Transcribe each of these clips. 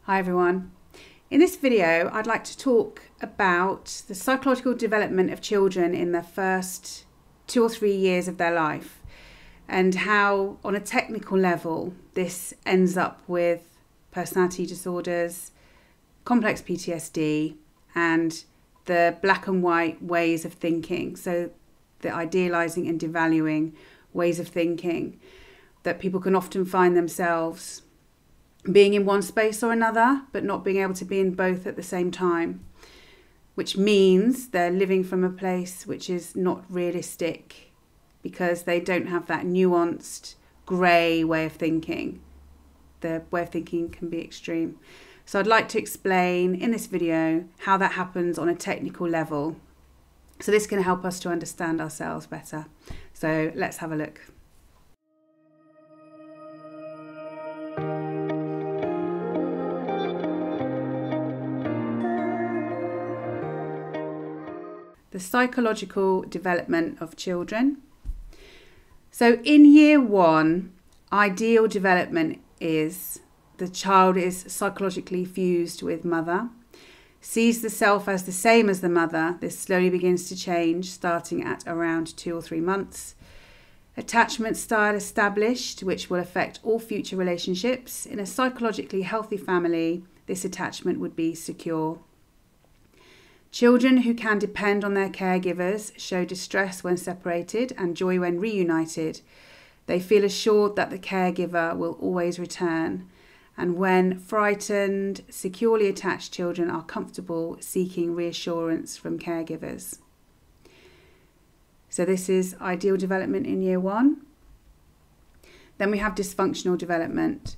Hi everyone. In this video, I'd like to talk about the psychological development of children in the first 2 or 3 years of their life and how, on a technical level, this ends up with personality disorders, complex PTSD, and the black and white ways of thinking. So the idealising and devaluing ways of thinking that people can often find themselves being in one space or another, but not being able to be in both at the same time, which means they're living from a place which is not realistic because they don't have that nuanced, grey way of thinking. The way of thinking can be extreme. So I'd like to explain in this video how that happens on a technical level. So this can help us to understand ourselves better. So let's have a look. The psychological development of children. So in year 1, ideal development is the child is psychologically fused with mother, sees the self as the same as the mother. This slowly begins to change starting at around 2 or 3 months. Attachment style established, which will affect all future relationships. In a psychologically healthy family, this attachment would be secure. Children who can depend on their caregivers show distress when separated and joy when reunited. They feel assured that the caregiver will always return. And when frightened, securely attached children are comfortable seeking reassurance from caregivers. So this is ideal development in year 1. Then we have dysfunctional development.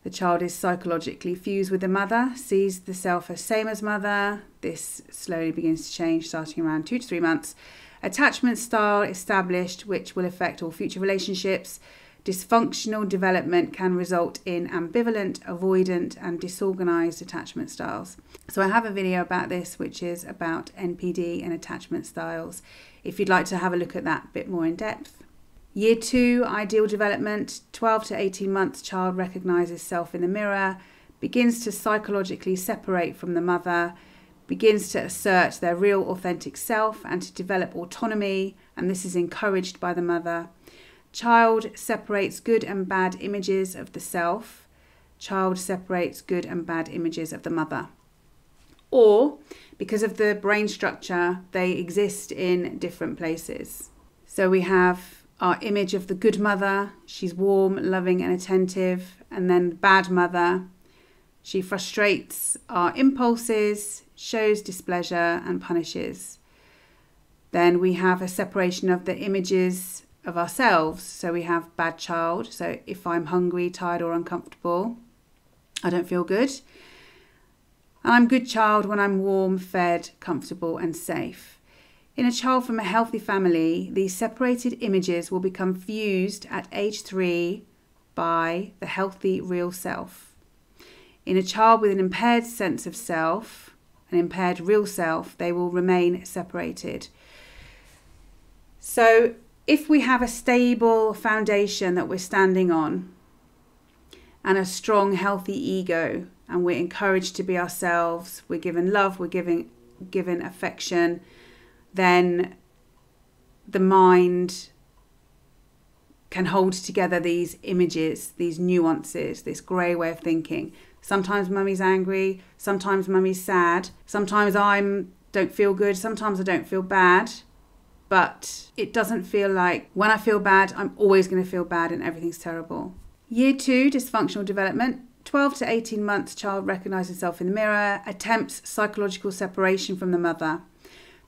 The child is psychologically fused with the mother, sees the self as same as mother. This slowly begins to change starting around 2 to 3 months. Attachment style established, which will affect all future relationships. Dysfunctional development can result in ambivalent, avoidant and disorganized attachment styles. So I have a video about this, which is about NPD and attachment styles, if you'd like to have a look at that a bit more in depth. Year 2, ideal development, 12 to 18 months, child recognises self in the mirror, begins to psychologically separate from the mother, begins to assert their real authentic self and to develop autonomy, and this is encouraged by the mother. Child separates good and bad images of the self. Child separates good and bad images of the mother. Or, because of the brain structure, they exist in different places. So we have our image of the good mother. She's warm, loving and attentive. And then the bad mother. She frustrates our impulses, shows displeasure and punishes. Then we have a separation of the images of ourselves. So we have bad child. So if I'm hungry, tired or uncomfortable, I don't feel good. And I'm good child when I'm warm, fed, comfortable and safe. In a child from a healthy family, these separated images will become fused at age 3 by the healthy real self. In a child with an impaired sense of self, an impaired real self, they will remain separated. So if we have a stable foundation that we're standing on and a strong, healthy ego, and we're encouraged to be ourselves, we're given love, we're given affection, then the mind can hold together these images, these nuances, this grey way of thinking. Sometimes mummy's angry, sometimes mummy's sad, sometimes I don't feel good, sometimes I don't feel bad. But it doesn't feel like when I feel bad, I'm always going to feel bad and everything's terrible. Year 2, dysfunctional development. 12 to 18 months, child recognises itself in the mirror, attempts psychological separation from the mother.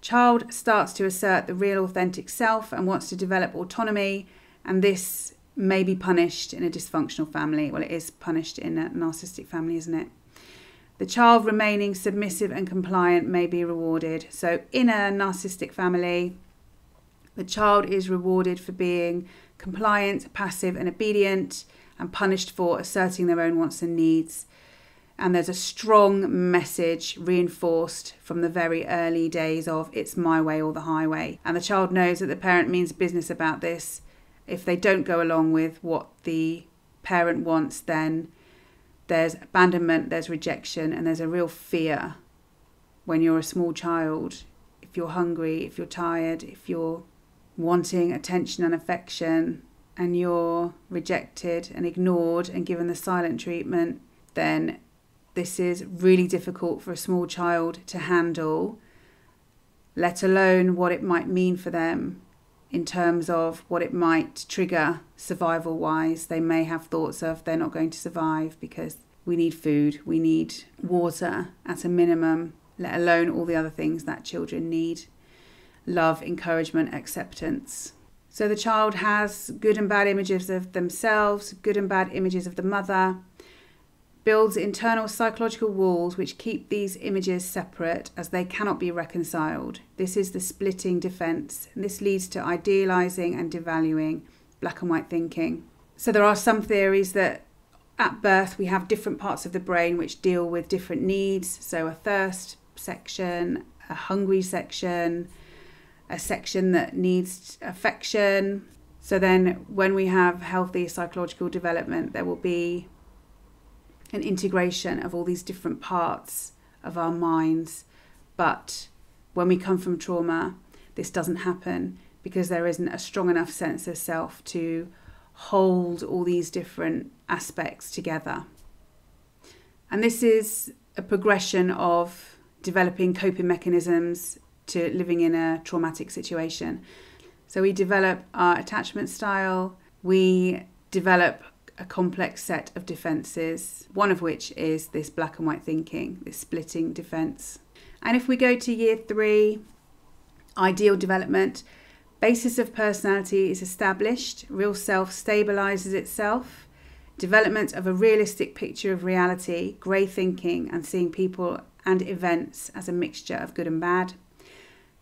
Child starts to assert the real authentic self and wants to develop autonomy, and this may be punished in a dysfunctional family. Well, it is punished in a narcissistic family, isn't it? The child remaining submissive and compliant may be rewarded. So in a narcissistic family, the child is rewarded for being compliant, passive and obedient, and punished for asserting their own wants and needs. And there's a strong message reinforced from the very early days of it's my way or the highway. And the child knows that the parent means business about this. If they don't go along with what the parent wants, then there's abandonment, there's rejection, and there's a real fear when you're a small child. If you're hungry, if you're tired, if you're wanting attention and affection, and you're rejected and ignored and given the silent treatment, then this is really difficult for a small child to handle, let alone what it might mean for them in terms of what it might trigger survival-wise. They may have thoughts of they're not going to survive because we need food, we need water at a minimum, let alone all the other things that children need. Love, encouragement, acceptance. So the child has good and bad images of themselves, good and bad images of the mother, builds internal psychological walls which keep these images separate as they cannot be reconciled. This is the splitting defence, and this leads to idealising and devaluing, black and white thinking. So there are some theories that at birth we have different parts of the brain which deal with different needs. So a thirst section, a hungry section, a section that needs affection. So then when we have healthy psychological development, there will be an integration of all these different parts of our minds. But when we come from trauma, this doesn't happen because there isn't a strong enough sense of self to hold all these different aspects together. And this is a progression of developing coping mechanisms to living in a traumatic situation. So we develop our attachment style, we develop a complex set of defences, one of which is this black and white thinking, this splitting defence. And if we go to year 3, ideal development, basis of personality is established, real self stabilises itself, development of a realistic picture of reality, grey thinking and seeing people and events as a mixture of good and bad,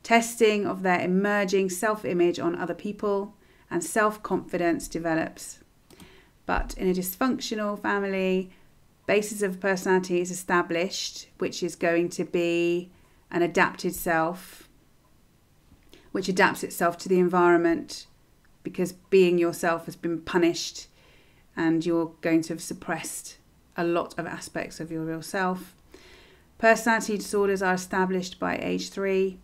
testing of their emerging self-image on other people, and self-confidence develops. But in a dysfunctional family, basis of personality is established, which is going to be an adapted self, which adapts itself to the environment because being yourself has been punished and you're going to have suppressed a lot of aspects of your real self. Personality disorders are established by age 3.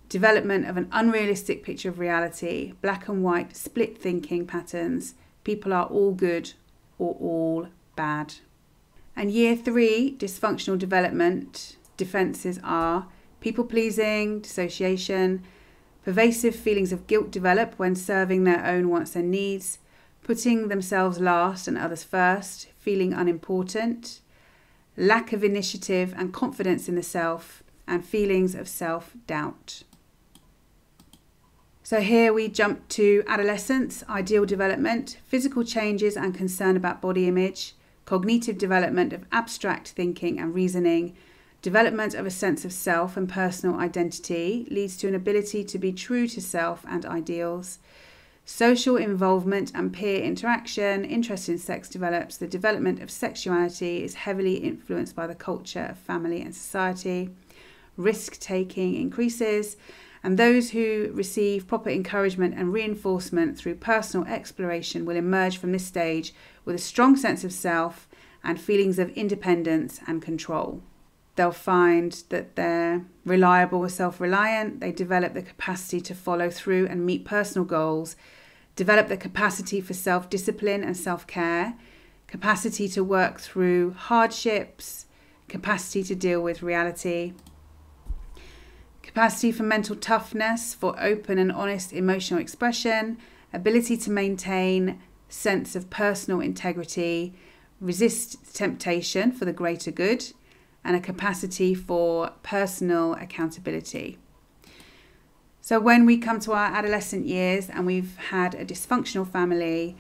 Development of an unrealistic picture of reality, black and white, split thinking patterns. People are all good or all bad. And year 3, dysfunctional development defences are people-pleasing, dissociation, pervasive feelings of guilt develop when serving their own wants and needs, putting themselves last and others first, feeling unimportant, lack of initiative and confidence in the self, and feelings of self-doubt. So here we jump to adolescence, ideal development, physical changes and concern about body image, cognitive development of abstract thinking and reasoning, development of a sense of self and personal identity leads to an ability to be true to self and ideals. Social involvement and peer interaction, interest in sex develops. The development of sexuality is heavily influenced by the culture of family and society. Risk-taking increases. And those who receive proper encouragement and reinforcement through personal exploration will emerge from this stage with a strong sense of self and feelings of independence and control. They'll find that they're reliable or self-reliant. They develop the capacity to follow through and meet personal goals, develop the capacity for self-discipline and self-care, capacity to work through hardships, capacity to deal with reality, capacity for mental toughness, for open and honest emotional expression, ability to maintain sense of personal integrity, resist temptation for the greater good, and a capacity for personal accountability. So when we come to our adolescent years and we've had a dysfunctional family,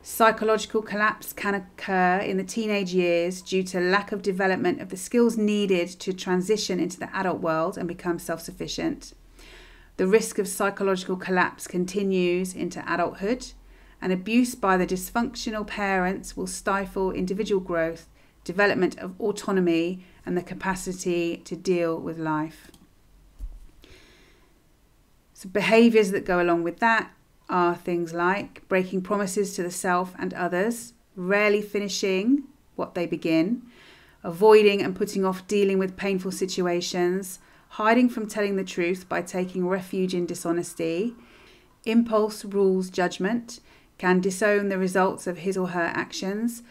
psychological collapse can occur in the teenage years due to lack of development of the skills needed to transition into the adult world and become self-sufficient. The risk of psychological collapse continues into adulthood, and abuse by the dysfunctional parents will stifle individual growth, development of autonomy, and the capacity to deal with life. So behaviours that go along with that are things like breaking promises to the self and others, rarely finishing what they begin, avoiding and putting off dealing with painful situations, hiding from telling the truth by taking refuge in dishonesty, impulse rules judgment, can disown the results of his or her actions,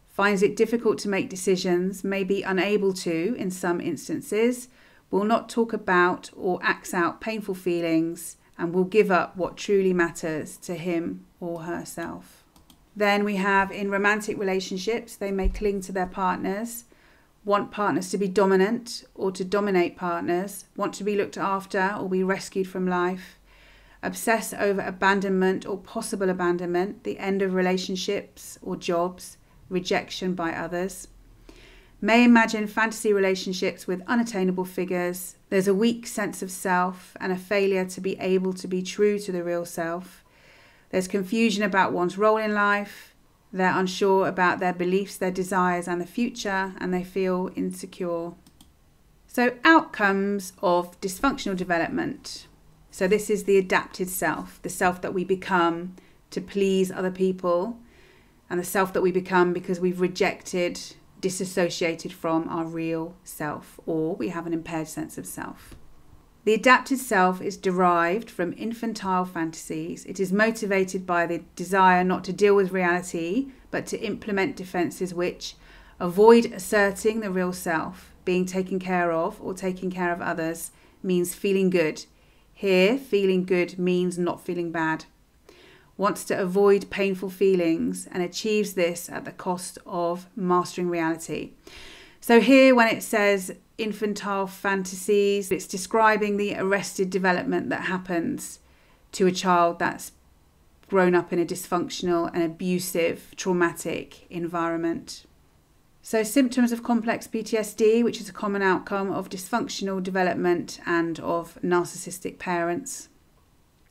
finds it difficult to make decisions, may be unable to in some instances, will not talk about or acts out painful feelings, and will give up what truly matters to him or herself. Then we have in romantic relationships, they may cling to their partners, want partners to be dominant or to dominate partners, want to be looked after or be rescued from life, obsess over abandonment or possible abandonment, the end of relationships or jobs, rejection by others. May imagine fantasy relationships with unattainable figures. There's a weak sense of self and a failure to be able to be true to the real self. There's confusion about one's role in life. They're unsure about their beliefs, their desires and the future, and they feel insecure. So outcomes of dysfunctional development. So this is the adapted self, the self that we become to please other people, and the self that we become because we've rejected, disassociated from our real self, or we have an impaired sense of self. The adapted self is derived from infantile fantasies. It is motivated by the desire not to deal with reality, but to implement defenses which avoid asserting the real self. Being taken care of or taking care of others means feeling good. Here, feeling good means not feeling bad. Wants to avoid painful feelings and achieves this at the cost of mastering reality. So here when it says infantile fantasies, it's describing the arrested development that happens to a child that's grown up in a dysfunctional and abusive, traumatic environment. So symptoms of complex PTSD, which is a common outcome of dysfunctional development and of narcissistic parents.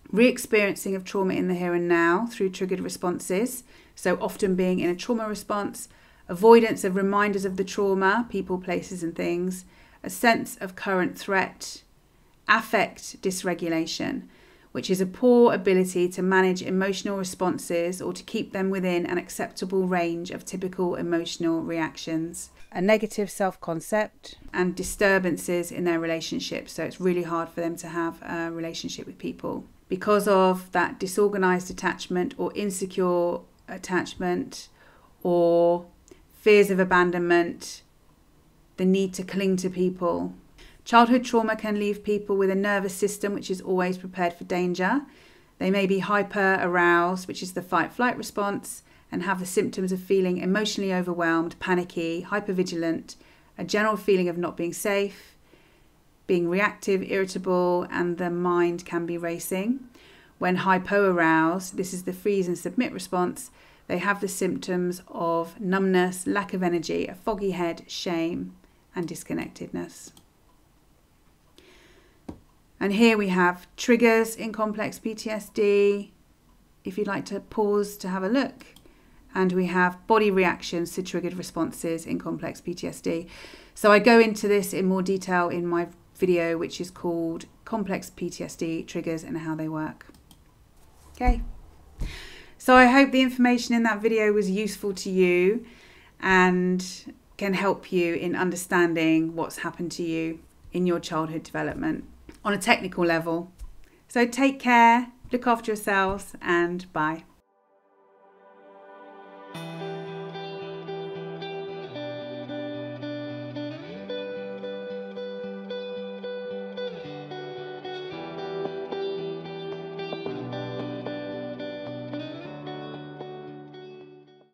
Re-experiencing of trauma in the here and now through triggered responses, so often being in a trauma response, avoidance of reminders of the trauma, people, places and things, a sense of current threat, affect dysregulation, which is a poor ability to manage emotional responses or to keep them within an acceptable range of typical emotional reactions, a negative self-concept and disturbances in their relationships. So it's really hard for them to have a relationship with people because of that disorganized attachment or insecure attachment or fears of abandonment, the need to cling to people. Childhood trauma can leave people with a nervous system which is always prepared for danger. They may be hyper-aroused, which is the fight-flight response, and have the symptoms of feeling emotionally overwhelmed, panicky, hypervigilant, a general feeling of not being safe, being reactive, irritable, and the mind can be racing. When hypo-aroused, this is the freeze and submit response, they have the symptoms of numbness, lack of energy, a foggy head, shame, and disconnectedness. And here we have triggers in complex PTSD, if you'd like to pause to have a look. And we have body reactions to triggered responses in complex PTSD. So I go into this in more detail in my video, which is called Complex PTSD Triggers and How They Work. Okay. So I hope the information in that video was useful to you and can help you in understanding what's happened to you in your childhood development on a technical level. So take care, look after yourselves, and bye.